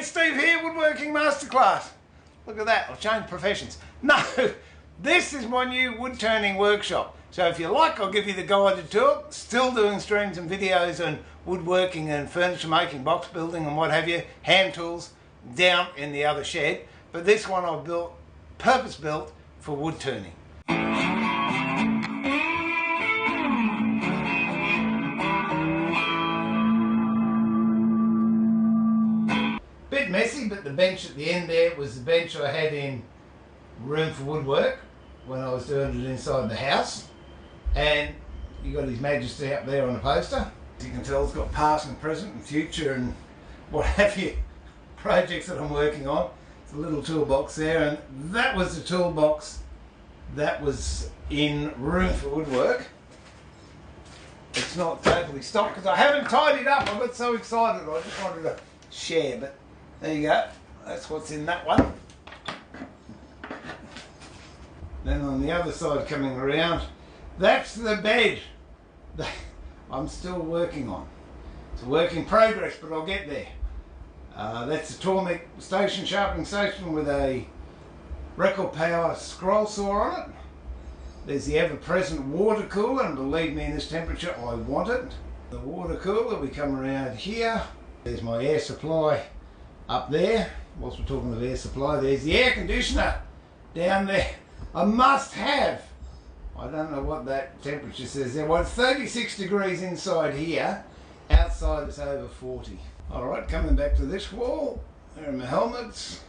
it's Steve here, Woodworking Masterclass. Look at that, I've changed professions. No, this is my new wood turning workshop. So if you like, I'll give you the guided tour. Still doing streams and videos on woodworking and furniture making, box building and what have you, hand tools, down in the other shed. But this one I've built, purpose built for wood turning. Bit messy, but the bench at the end there was the bench I had in room for woodwork when I was doing it inside the house. And you got His Majesty up there on the poster. As you can tell, it's got past and present and future and what have you projects that I'm working on. It's a little toolbox there, and that was the toolbox that was in room for woodwork. It's not totally stocked because I haven't tidied up. I got so excited I just wanted to share, but there you go. That's what's in that one. Then on the other side coming around, that's the bed that I'm still working on. It's a work in progress, but I'll get there. That's a Tormek station, sharpening station with a record power scroll saw on it. There's the ever-present water cooler, and believe me, in this temperature I want it. The water cooler, we come around here. There's my air supply up there. Whilst we're talking of air supply, there's the air conditioner down there. A must have. I don't know what that temperature says there. Well, it's 36 degrees inside here. Outside it's over 40. Alright, coming back to this wall. There are my helmets.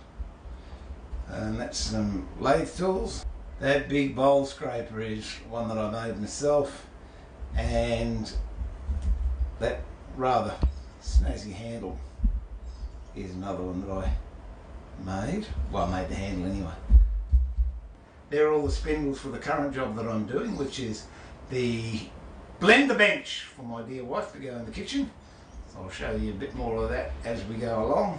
And that's some lathe tools. That big bowl scraper is one that I made myself. And that rather snazzy handle is another one that I made. Well, I made the handle anyway. They're all the spindles for the current job that I'm doing, which is the blender bench for my dear wife to go in the kitchen. So I'll show you a bit more of that as we go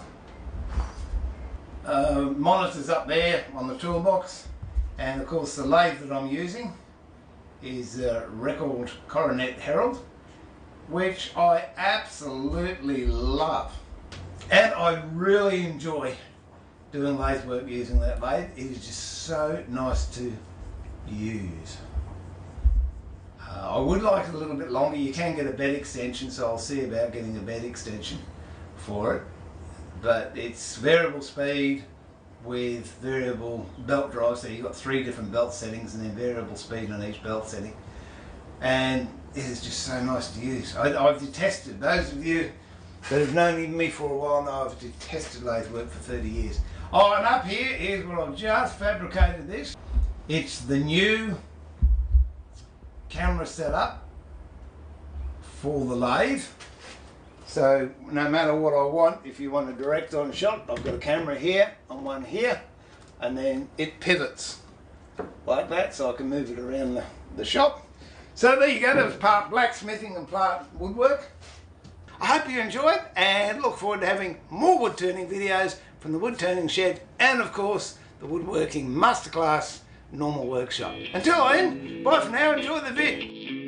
along. Monitors up there on the toolbox, and of course the lathe that I'm using is a Record Coronet Herald, which I absolutely love, and I really enjoy doing lathe work using that lathe. It is just so nice to use. I would like it a little bit longer. You can get a bed extension, so I'll see about getting a bed extension for it. But it's variable speed with variable belt drive, so you've got 3 different belt settings and then variable speed on each belt setting. And it is just so nice to use. I've detested, those of you that have known me for a while know I've detested lathe work for 30 years. Oh, and up here, here's what I've just fabricated this. It's the new camera setup for the lathe. So no matter what I want, if you want a direct on shot, I've got a camera here and one here, and then it pivots like that so I can move it around the shop. So there you go, that was part blacksmithing and part woodwork. I hope you enjoyed and look forward to having more wood turning videos from the wood turning shed and of course the Woodworking Masterclass normal workshop. Until then, bye for now, enjoy the vid.